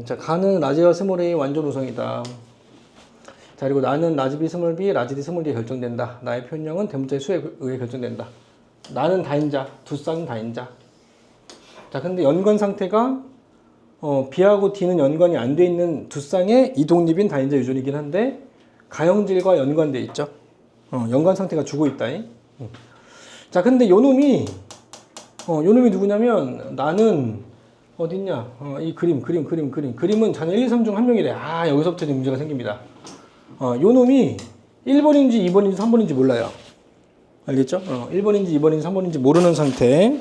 자, 가는 라지와 스몰 A 완전 우성이다. 자, 그리고 나는 라지 B 스몰 B, 라지 D 스몰 D에 결정된다. 나의 표현형은 대문자의 수에 의해 결정된다. 나는 다인자, 두 쌍은 다인자. 자, 근데 연관 상태가 B하고 D는 연관이 안 돼 있는 두 쌍의 이독립인 다인자 유전이긴 한데 가형질과 연관돼 있죠. 연관 상태가 주고 있다. 자, 근데 요 놈이 누구냐면 나는 어딨냐? 이 그림은 자녀 1, 2, 3 중 한 명이래. 아, 여기서부터 이제 문제가 생깁니다. 요 놈이 1번인지 2번인지 3번인지 몰라요. 알겠죠? 1번인지 2번인지 3번인지 모르는 상태.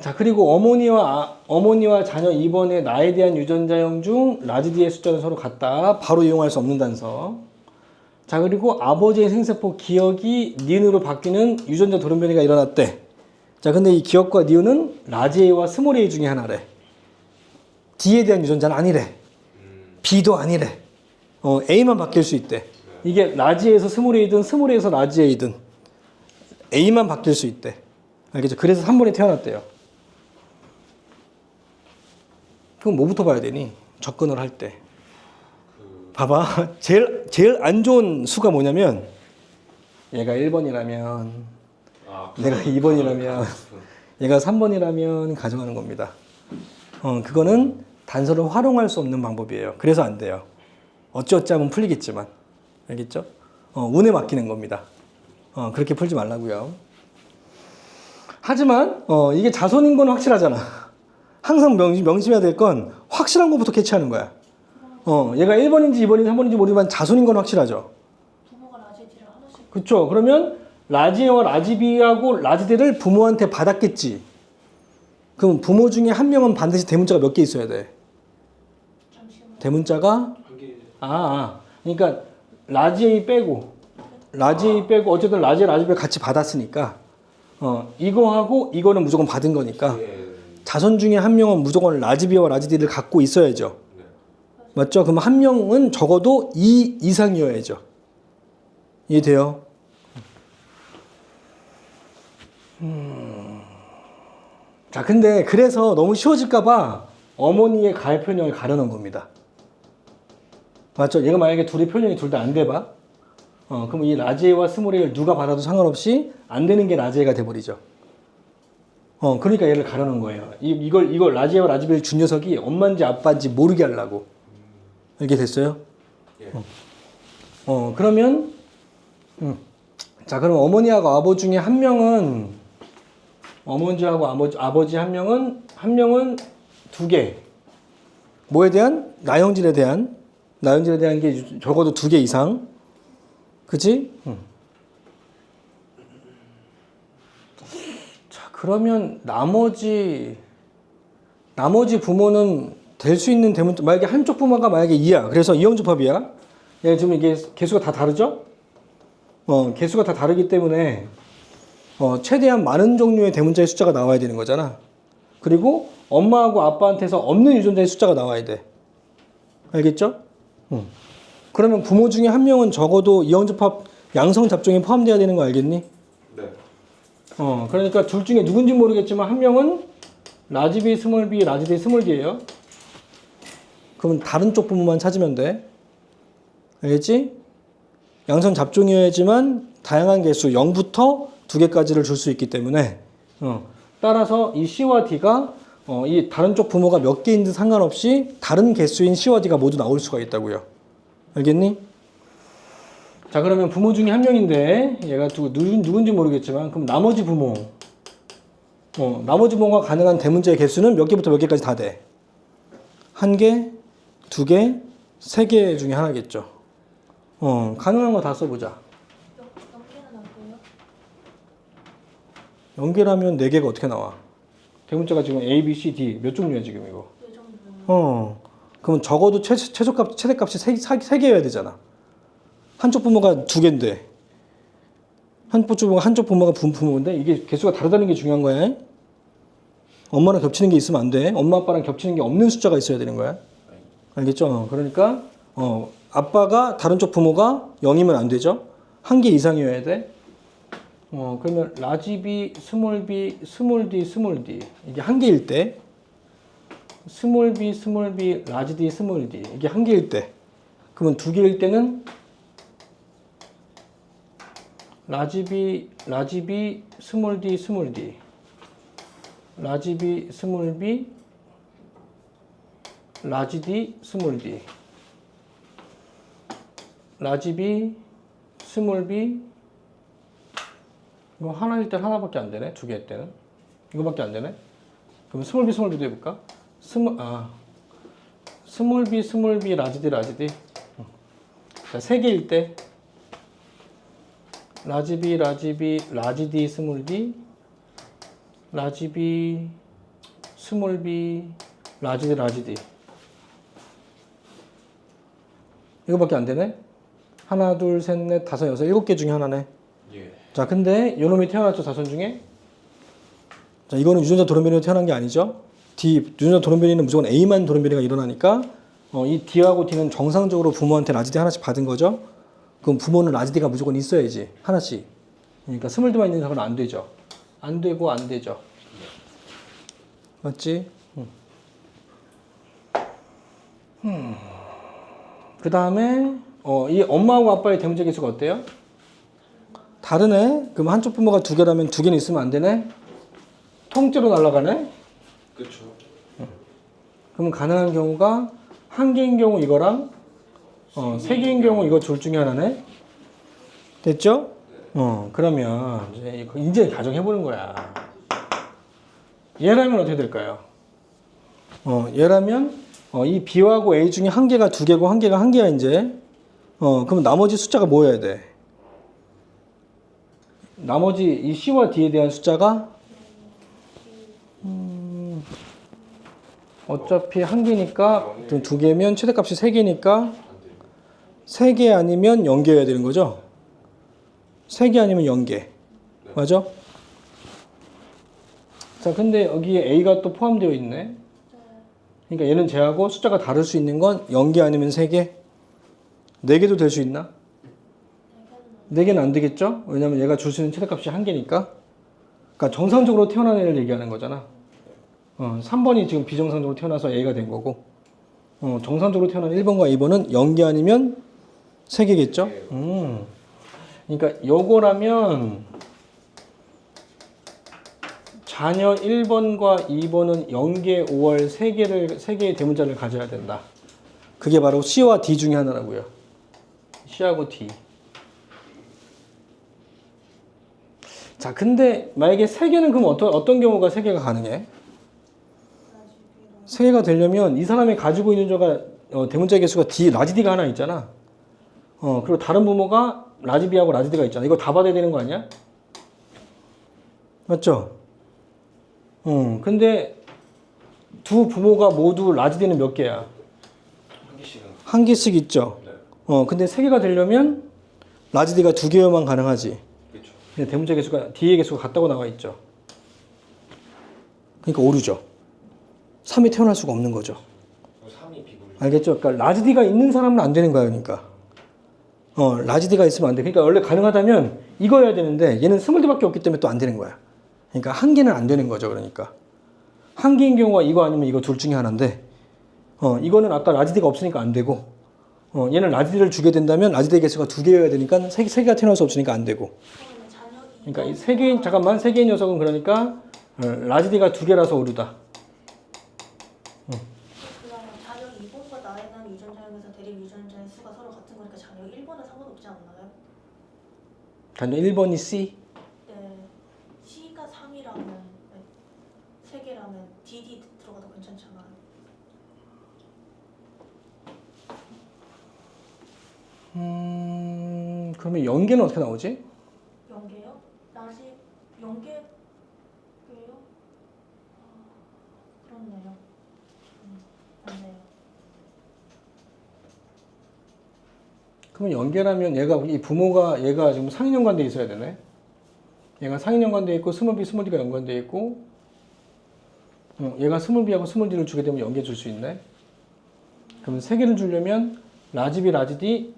자, 그리고 어머니와 자녀 2번의 나에 대한 유전자형 중 라지 D의 숫자는 서로 같다. 바로 이용할 수 없는 단서. 자, 그리고 아버지의 생세포 기억이 니은으로 바뀌는 유전자 돌연 변이가 일어났대. 자, 근데 이 기억과 니은은 라지 A와 스몰 A 중에 하나래. D에 대한 유전자는 아니래. B도 아니래. A만 바뀔 수 있대. 이게 라지 A에서 스몰 A든 스몰 A에서 라지 A든 A만 바뀔 수 있대. 알겠죠? 그래서 3번에 태어났대요. 그럼 뭐부터 봐야 되니? 접근을 할 때. 봐봐. 제일 안 좋은 수가 뭐냐면 얘가 1번이라면 내가 2번이라면 얘가 3번이라면 가정하는 겁니다. 그거는 단서를 활용할 수 없는 방법이에요. 그래서 안 돼요. 어찌어찌 하면 풀리겠지만. 알겠죠? 운에 맡기는 겁니다. 그렇게 풀지 말라고요. 하지만 이게 자손인 건 확실하잖아. 항상 명심해야 될 건 확실한 것부터 캐치하는 거야. 얘가 1번인지 2번인지 3번인지 모르지만 자손인 건 확실하죠. 부모가 라지 D를 하나씩. 그쵸. 그러면 라지 A와 라지 B하고 라지 D를 부모한테 받았겠지. 그럼 부모 중에 한 명은 반드시 대문자가 몇 개 있어야 돼? 잠시만. 대문자가? 그러니까 라지 A 빼고 어쨌든 라지 A, 라지 B 같이 받았으니까 이거하고 이거는 무조건 받은 거니까 자손 중에 한 명은 무조건 라지 B와 라지 D를 갖고 있어야죠. 맞죠? 그럼 한 명은 적어도 2 이상이어야죠. 이해돼요? 자, 근데 그래서 너무 쉬워질까봐 어머니의 가해 표현형을 가려놓은 겁니다. 맞죠? 얘가 만약에 둘이 표현형이 둘 다 안 돼봐. 그럼 이 라지 A와 스몰 A를 누가 받아도 상관없이 안 되는 게 라지 A가 돼버리죠. 그러니까 얘를 가려놓은 거예요. 이걸 라지 A와 라지 B를 준 녀석이 엄마인지 아빠인지 모르게 하려고. 이렇게 됐어요? 예. 그러면 자, 그럼 어머니하고 아버지 중에 한 명은 어머니하고 아버지 한 명은 두 개. 뭐에 대한? 나형질에 대한 게 적어도 2개 이상. 그치? 자, 그러면 나머지 부모는 될 수 있는 대문, 만약에 한쪽 부모가 만약에 2야. 그래서 이형집합이야. 예, 지금 이게 개수가 다 다르죠? 개수가 다 다르기 때문에 최대한 많은 종류의 대문자의 숫자가 나와야 되는 거잖아. 그리고 엄마하고 아빠한테서 없는 유전자의 숫자가 나와야 돼. 알겠죠? 그러면 부모 중에 한 명은 적어도 이형집합 양성 잡종에 포함되어야 되는 거 알겠니? 네. 그러니까 둘 중에 누군지 모르겠지만 한 명은 라지 B 스몰 B, 라지 D 스몰 D예요. 그러면 다른 쪽 부모만 찾으면 돼. 알겠지? 양성 잡종이어야지만 다양한 개수 0부터 2개까지를 줄 수 있기 때문에 따라서 이 C와 D가 이 다른 쪽 부모가 몇 개인지 상관없이 다른 개수인 C와 D가 모두 나올 수가 있다고요. 알겠니? 자, 그러면 부모 중에 한 명인데 얘가 누군지 모르겠지만 그럼 나머지 부모가 가능한 대문자의 개수는 몇 개부터 몇 개까지 다 돼? 1개, 2개, 3개 중에 하나겠죠. 가능한 거 다 써보자. 연계는 안 보여? 연계라면 4개가 어떻게 나와? 대문자가 지금 A, B, C, D 몇 종류야 지금 이거? 네 정도. 그럼 적어도 최대값이 3개여야 되잖아. 한쪽 부모가 2개인데 한쪽 부모가 부모인데 이게 개수가 다르다는 게 중요한 거야. 엄마랑 겹치는 게 있으면 안 돼. 엄마 아빠랑 겹치는 게 없는 숫자가 있어야 되는 거야. 알겠죠? 그러니까 아빠가 다른 쪽 부모가 0이면 안 되죠. 1개 이상이어야 돼. 그러면 라지 B, 스몰 B, 스몰 D, 스몰 D 이게 한 개일 때 스몰 B, 스몰 B, 라지 D, 스몰 D 이게 한 개일 때 그러면 두 개일 때는 라지 B, 스몰 D, 스몰 D 라지 B, 스몰 B, 라지 D, 스몰 D 라지 B, 스몰 B 이거 하나일 때 하나밖에 안 되네. 두 개일 때는 이거밖에 안 되네. 그럼 스몰 B, 스몰 B도 해볼까? 스몰 B, 라지 D, 라지 D. 자, 세 개일 때 라지 B, 라지 D, 스몰 D, 라지 B, 스몰 B, 라지 D, 라지 D. 이거밖에 안 되네. 하나, 둘, 셋, 넷, 다섯, 여섯, 일곱 개 중에 하나네. 예. 자, 근데 요놈이 태어났죠, 자손 중에. 자, 이거는 유전자 돌연변이로 태어난 게 아니죠. 유전자 돌연변이는 무조건 A만 돌연변이가 일어나니까 이 D하고 D는 정상적으로 부모한테 라지D 하나씩 받은 거죠. 그럼 부모는 라지D가 무조건 있어야지, 하나씩. 그러니까 스몰 D만 있는 사람은 안 되죠. 안 되고 안 되죠. 맞지? 그 다음에 이 엄마하고 아빠의 대문자 개수가 어때요? 다르네. 그럼 한쪽 부모가 두 개라면 두 개는 있으면 안 되네. 통째로 날아가네. 그렇죠. 그러면 가능한 경우가 한 개인 경우 이거랑 세 개인 경우 이거 둘 중에 하나네. 됐죠? 그러면 이제 가정해 보는 거야. 얘라면 어떻게 될까요? 얘라면 이 B하고 A 중에 한 개가 두 개고 한 개가 한 개야 이제. 그럼 나머지 숫자가 뭐여야 돼? 나머지 이 C와 D에 대한 숫자가 어차피 한 개니까 두 개면 최대값이 세 개니까 세 개 아니면 0개여야 되는 거죠? 세 개 아니면 0개. 맞아? 자, 근데 여기에 A가 또 포함되어 있네. 그러니까 얘는 쟤하고 숫자가 다를 수 있는 건 0개 아니면 3개? 4개도 될 수 있나? 4개는 안 되겠죠? 왜냐면 얘가 줄 수 있는 최대값이 한 개니까. 그러니까 정상적으로 태어난 애를 얘기하는 거잖아. 3번이 지금 비정상적으로 태어나서 A가 된 거고, 정상적으로 태어난 1번과 2번은 0개 아니면 3개겠죠? 그러니까 요거라면 자녀 1번과 2번은 0개, 5월 3개의 대문자를 가져야 된다. 그게 바로 C와 D 중에 하나라고요. C하고 D. 자, 근데 만약에 3개는 그럼 어떤 경우가 3개가 가능해? 3개가 되려면 이 사람이 가지고 있는 자가 대문자 개수가 D, 라지 D가 하나 있잖아. 그리고 다른 부모가 라지 B하고 라지 D가 있잖아. 이거 다 받아야 되는 거 아니야? 맞죠? 근데 두 부모가 모두 라지 D는 몇 개야? 한 개씩은. 한 개씩 있죠. 네. 근데 세 개가 되려면 라지 D가 두 개여만 가능하지. 그렇죠. 근데 대문자 개수가 D의 개수가 같다고 나와 있죠. 그러니까 오류죠. 3이 태어날 수가 없는 거죠. 3이 비굴. 알겠죠? 그러니까 라지 D가 있는 사람은 안 되는 거야, 그러니까. 라지 D가 있으면 안 돼. 그러니까 원래 가능하다면 이거여야 되는데 얘는 스몰 D밖에 없기 때문에 또 안 되는 거야. 그러니까 한 개는 안 되는 거죠, 그러니까. 한 개인 경우가 이거 아니면 이거 둘 중에 하나인데, 이거는 아까 라지 D가 없으니까 안 되고, 얘는 라지 D를 주게 된다면 라지 D 개수가 두 개여야 되니까 세 개가 태어날 수 없으니까 안 되고. 그러니까 이 세 개인, 잠깐만, 세 개인 녀석은 그러니까 라지 D가 두 개라서 오류다. 그러면 자녀 2번과 나에 대한 유전자에서 대립 유전자의 수가 서로 같은 거니까 자녀 1번은 상관없지 않나요? 단위 1번이 C. 네. C가 3이라면 3개라면 DD 들어가도 괜찮잖아요. 그러면 0개는 어떻게 나오지? 0개요? 라지 0개예요? 그렇네요. 맞네요. 그러면 0개라면 이 부모가 얘가 지금 상인 연관돼 있어야 되네. 얘가 상인 연관돼 있고 스몰 B, 스몰 D가 연관돼 있고, 얘가 스몰 B하고 스몰 D를 주게 되면 0개 줄 수 있네. 그러면 3개를 주려면 라지 B, 라지 D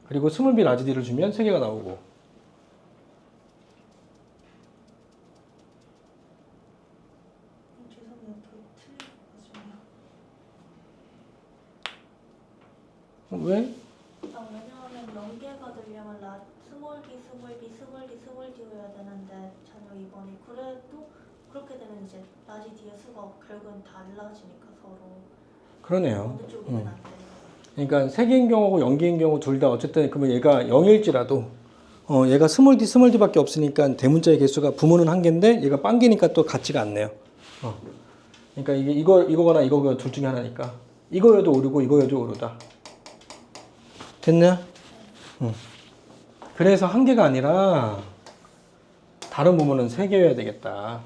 그리고 스몰 B, 라지 D를 주면 3개가 나오고. 왜? 왜냐하면 연계가 되려면 스몰 d 스몰 b 스몰 d 스몰 d여야 되는데 자녀 2번이 그래도 그렇게 되면 이제 라지 d의 수가 결국은 달라지니까 서로 그러네요. 어느 쪽이든 안 돼요. 그러니까 세개인 경우고 연계인 경우 둘 다 어쨌든 그러면 얘가 0일지라도 얘가 스몰 d밖에 없으니까 대문자의 개수가 부모는 한 개인데 얘가 빵개니까 또 같지가 않네요. 그러니까 이게 이거거나 이거가 둘 중에 하나니까 이거여도 오르고 이거여도 오르다. 됐냐? 그래서 한 개가 아니라 다른 부모는 3개여야 되겠다.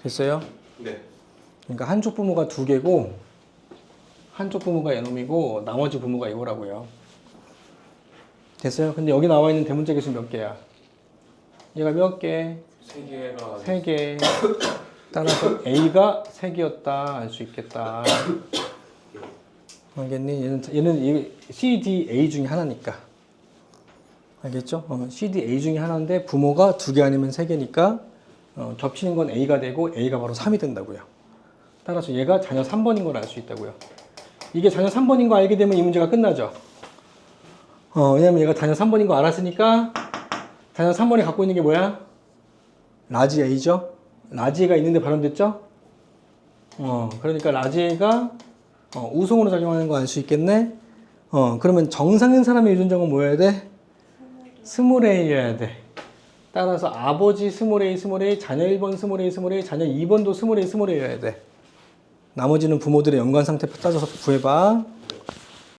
됐어요? 네. 그러니까 한쪽 부모가 2개고 한쪽 부모가 이놈이고 나머지 부모가 이거라고요. 됐어요? 근데 여기 나와 있는 대문자 개수 몇 개야? 얘가 몇 개? 3개가 3개. 따라서 A가 3개였다 알 수 있겠다. 알겠니? 얘는 C, D, A 중에 하나니까. 알겠죠? C, D, A 중에 하나인데 부모가 2개 아니면 3개니까 겹치는 건 A가 되고 A가 바로 3이 된다고요. 따라서 얘가 자녀 3번인 걸 알 수 있다고요. 이게 자녀 3번인 거 알게 되면 이 문제가 끝나죠. 왜냐면 얘가 자녀 3번인 거 알았으니까 자녀 3번이 갖고 있는 게 뭐야? 라지 A죠? 라지 A가 있는데 발현됐죠? 그러니까 라지 A가 우성으로 작용하는 거 알 수 있겠네? 그러면 정상인 사람의 유전자는 뭐여야 돼? 스몰 A여야 돼. 따라서 아버지 스몰 A, 자녀 1번 스몰 A, 자녀 2번도 스몰 A, 스몰 A여야 돼. 나머지는 부모들의 연관 상태 따져서 구해봐.